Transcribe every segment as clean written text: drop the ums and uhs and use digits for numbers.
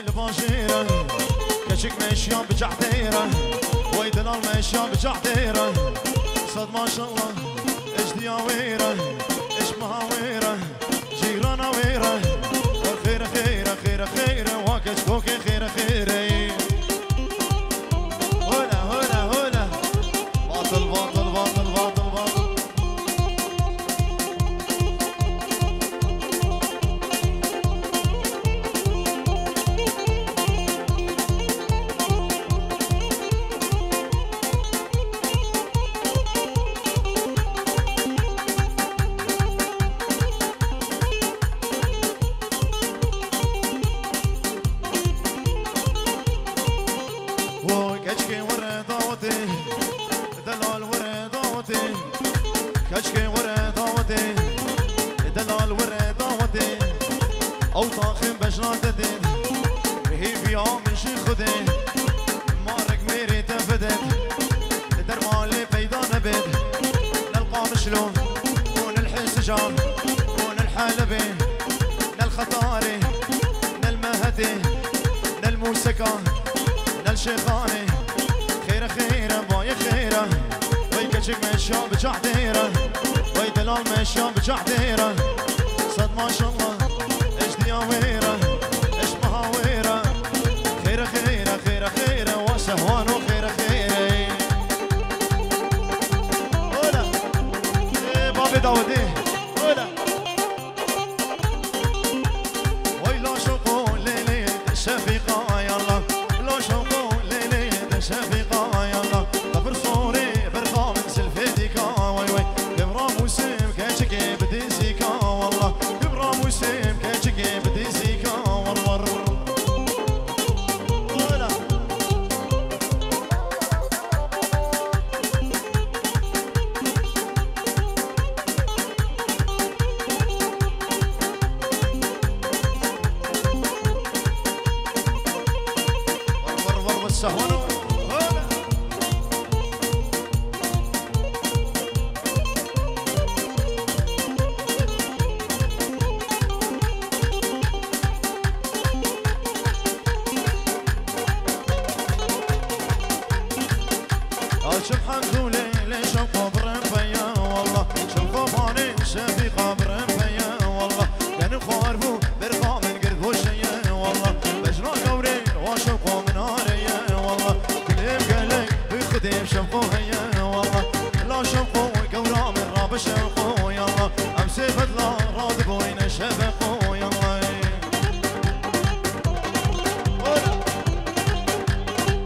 الباشيرة كشك مشيان بجعتيرة ويدلال مشيان بجعتيرة صد ما شاء الله اش دياويرة اش مهاويرة جيرانا ويرة خيرة خيرة خيرة خيرة واكش كوكي خيرة خيرة هنا هنا هنا باطل باطل باطل باطل باطل كشكي ورداوتي دلال ورداوتي كشكي ورداوتي دلال ورداوتي او طاخم بجراتتي هي في يوم شي خدي مارك ميري تفدت درمالي بيضا نبت نلقى مشلون ونالحسجان ونالحلبي نالخطاري نالمهدي نالموسكا نالشيخاني خيرة خيرة باي خيرة وي كشك مشيان بجعديرة وي دلال مشيان بجعديرة صد ما شاء الله اش دياويرة اش مهاويرة خيرة خيرة خيرة خيرة وسهوانو خيرة خيرة هولا ايه بابي داودي هولا وي لا شوقو ليلي شفيقة يلا لا شوقو شفيقة يلا غفر صوري برقا من سلفيديكا وي وي كبرا موسم كاشكي بديزيكا والله كبرا موسم كاشكي بديزيكا والله ولا ور بالسهوانو شبحان دولي ليش القبر فيا والله شوفوا فاني شفيقة برم فيا والله كان خارفو برقا من قرد وشيا والله بجرا قوري وشوقو من هاريا والله كليم قالك بخديم شوقو هيا والله لا شوقو قورا من راب شوقو يلا امسي بدلا راد بوين شفقو يلا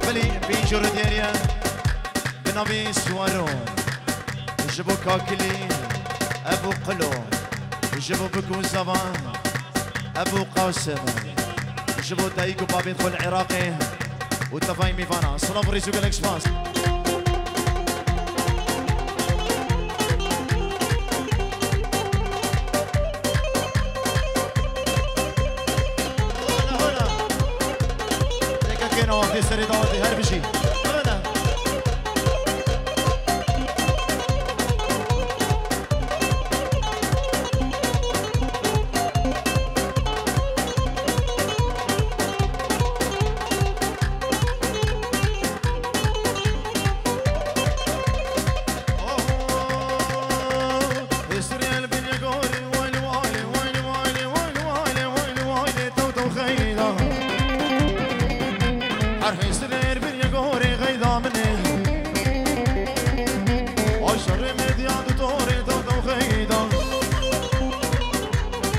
بلي بيجر ديريا نبي سوارون جبو كاكلي ابو قلون جبو بكو زبان ابو قاسم جبو دايكو بابي دخل العراقي وتفاي ميفانا صلاف ريسو بالاكسباس هنا هنا ديكا كينا وقتي سريداتي هربشي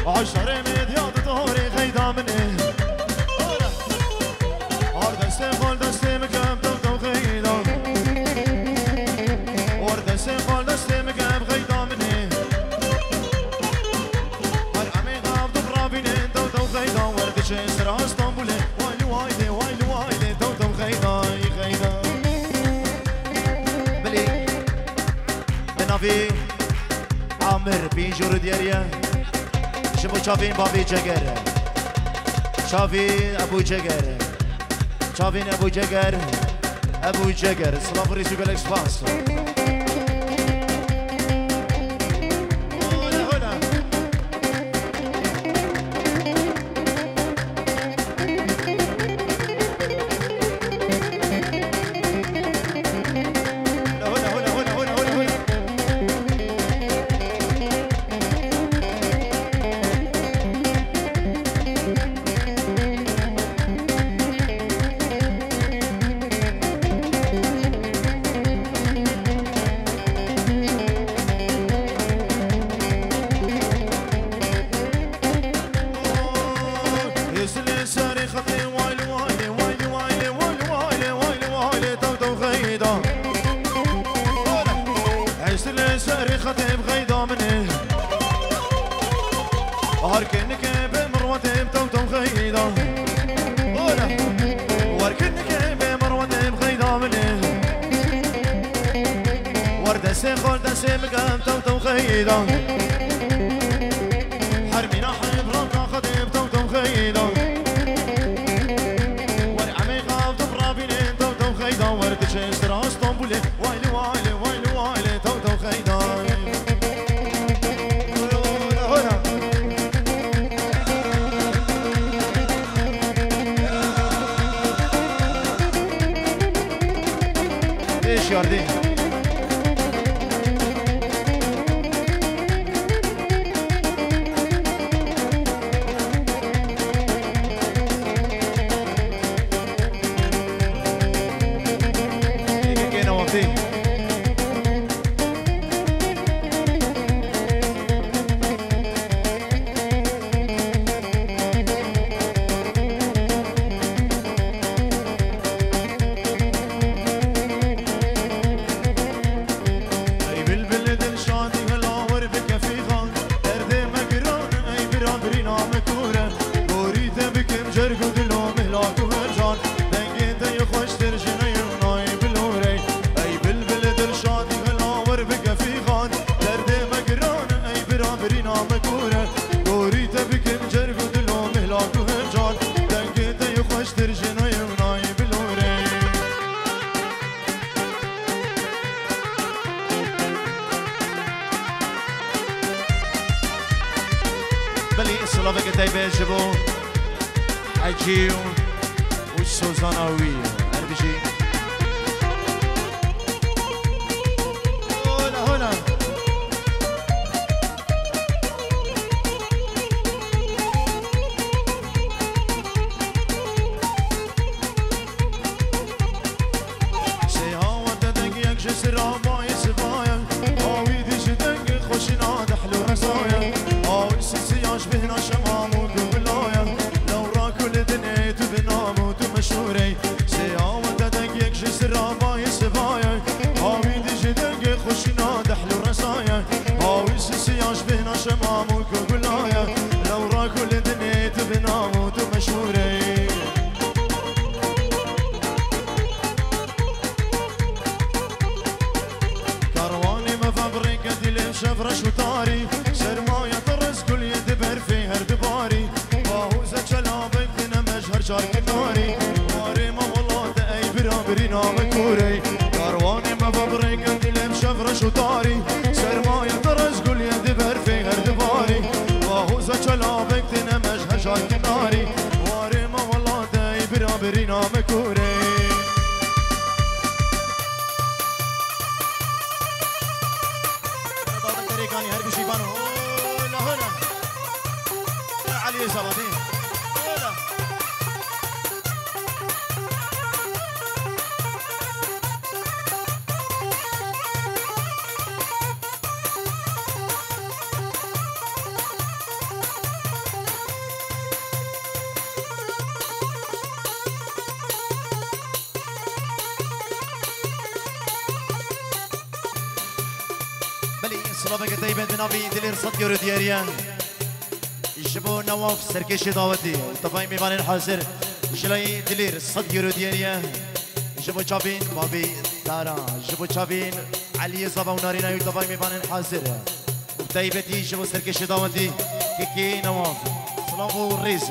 عشر مدياد طوري غيدا مني هار دستي خال دستي مكب دو غيدا ور دستي خال دستي مكب غيدا مني هار عمي غاب دبرابيني دو غيدا ور دشي سرا اسطنبولي وايلي وايلي وايلي وايلي دو غيدا غيدا بلي بنافي عامر بيجور دياريا شبو شافين بابي جگر شافين ابو جگر شافين ابو جگر ابو جگر سلام ريسو بالاكسباس صريختي وايلي وايلي وايلي وايلي وايلي وايلي وايلي وايلي تو غيدا عيش لي صريختي بغيدا مني هركنك بمروتي تو غيدا وركنك بمروتي بغيدا مني وردة سيخول دسي مقام تو غيدا حرمينا حيب رقا خديب تو غيدا ورعمي غاب تفرابيني تو غيدا وردة شيسترا اسطنبولي وايلي وايلي وايلي وايلي تو غيدا ايش ياردين صلافك تايبه جبو عجيو والسوزاناوي اربجي هنا هنا سيها وددك يكش سرابا يسبايا هاوي دي جدك خوشنا دحلو رسايا هاوي سيسياش بهنا شمام وقبلايا لو راكل دنيت بنام وتمشوري سيها وددك يكش سرابا يسبايا هاوي دي جدك خوشنا دحلو رسايا هاوي سيسياش بهنا شمام وقبلايا لو راكل دنيت بنام وتمشوري شفرش وطاري سرماية طرز كل يدبر في هردباري باوزة شلابك دنا مجهر شارك الناري واري ما والله تأي برابرينا مكوري كارواني ما فبريك دلم شفرش وطاري سرماية طرز كل يدبر في هردباري باوزة شلابك دنا مجهر شارك الناري واري ما والله تأي برابرينا مكوري كاني هربي شيبانو هنا هنا يا علي زلطين هنا صلافك تايبه بنابي دلير صد يورو دياريا يجبو نواف سركشي داوتي طفاي ميبان الحاصر جلاي دلير صد يورو دياريا يجبو شابين مابي تارا يجبو شابين علي صبا ونارينا يطفاي ميبان الحاصر وتايبتي يجبو سركشي داوتي كيكي نواف صلافو الريس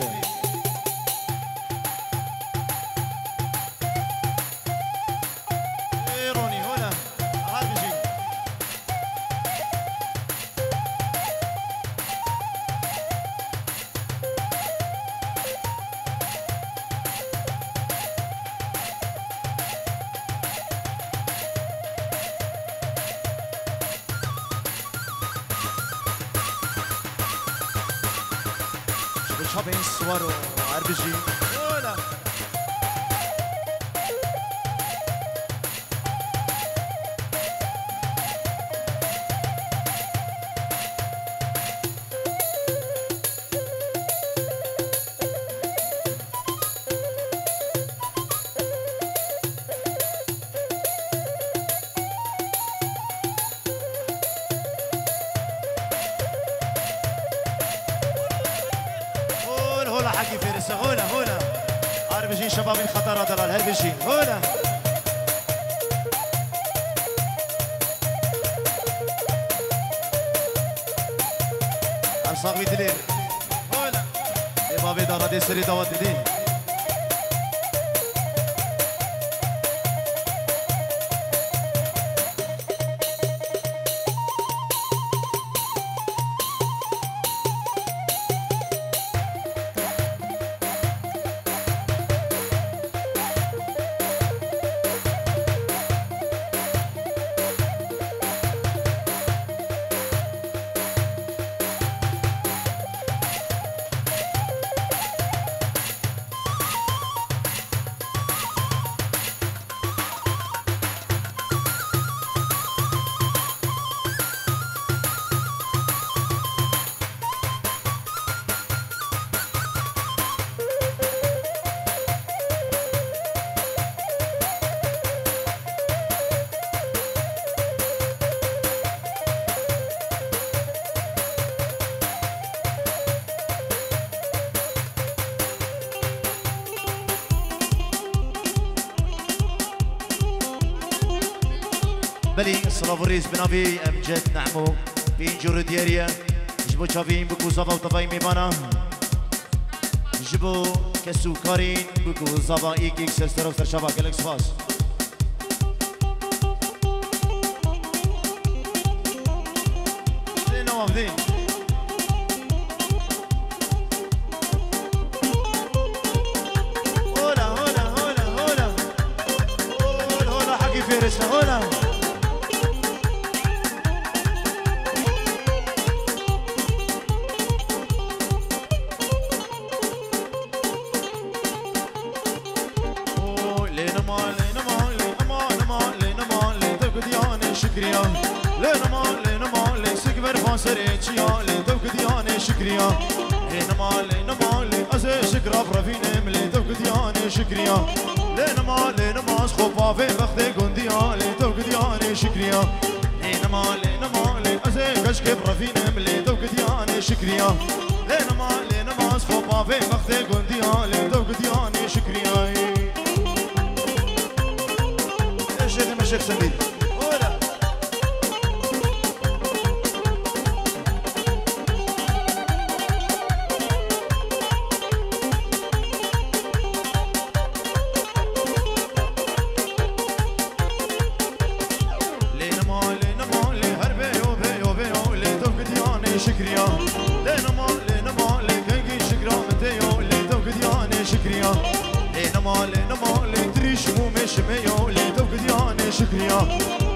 شابين سوارو اربجي ولا شباب الخطر دلال هر بشين هولا صاغي دليل هولا يا بابي دارا دي سري دوات دي بلي صلاف الرئيس بنافي امجد نعمو بين جور دياريا جبو شافين بكو صفا وطفاي ميبانا جبو كسو كارين بكو صفا ايكيك سرسر وسر شفا كالكس فاس زين وافدين هولا هولا هولا هولا هولا هولا حقي فيرس هولا شكريا لينا مالي سكبر فاسريتشيا لي دوك دياني شكريا لينا مالي ازي شكرا برافيني ملي دوك دياني شكريا لينا ماس خوفا في بختي قنديا لي دوك دياني شكريا لينا مالي ازي كشكي برافيني ملي دوك دياني شكريا لينا ماس خوفا في بختي قنديا لي دوك دياني شكريا يا شيخ مشيخ سمير لينا مالي تريش ومش ميو لي دوك دياني شكريا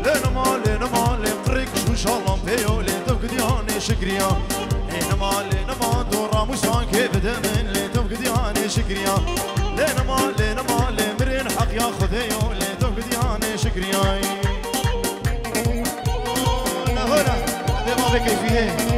لينا مالي قريك شو شالام بيو لي دوك دياني شكريا لينا ما دورا مسان كيف دمن لي دوك دياني شكريا لينا مالي مرين حق ياخذ يو لي دوك دياني شكريا هنا ما بك فيه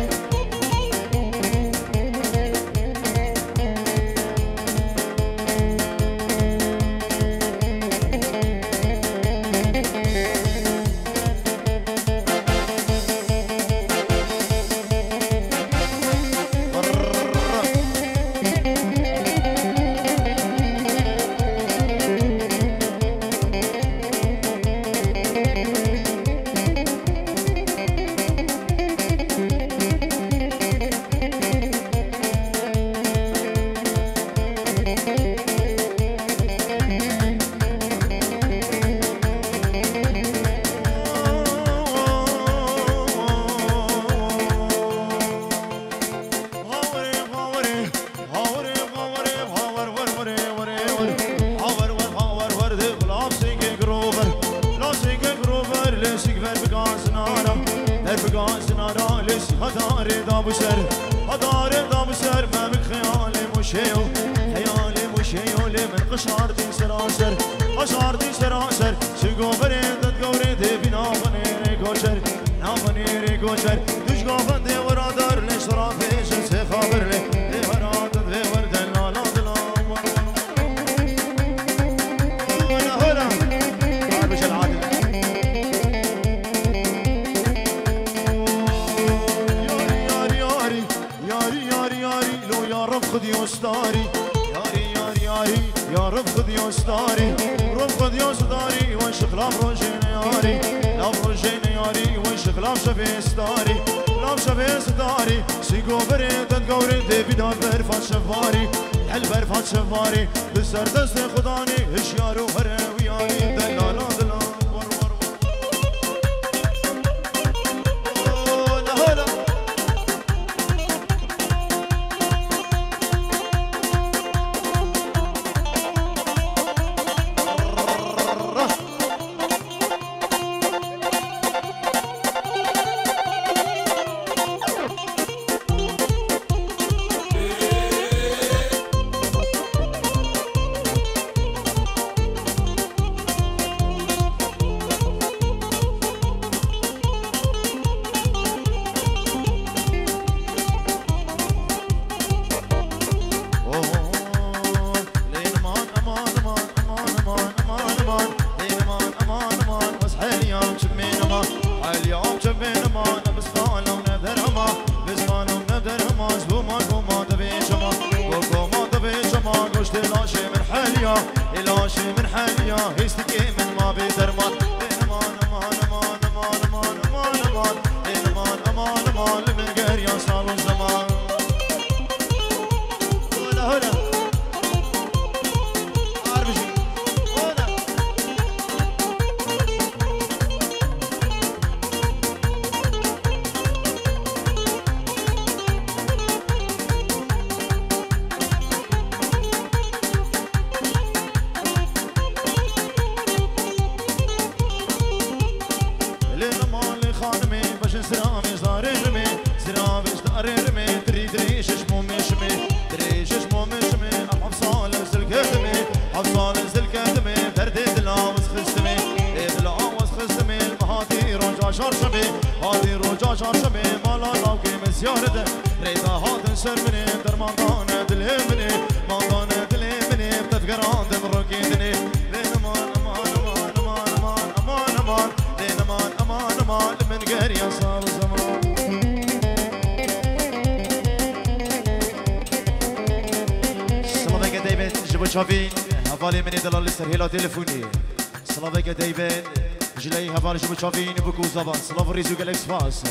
يا رفق ديوستاري رفق ديوستاري وانشق لاف روجين ياري لاف روجين ياري وانشق لاف شفيستاري لاف شفيستاري سيقو بريد تقوري دي بدار برفات شفاري حل برفات شفاري بسر دست خداني هشيارو هراوياني دلالا دلالا تلفوني سلافيك دايبان جلاي هفال جبو تشافين بوكو زبان سلاف ريزو جالكس فاس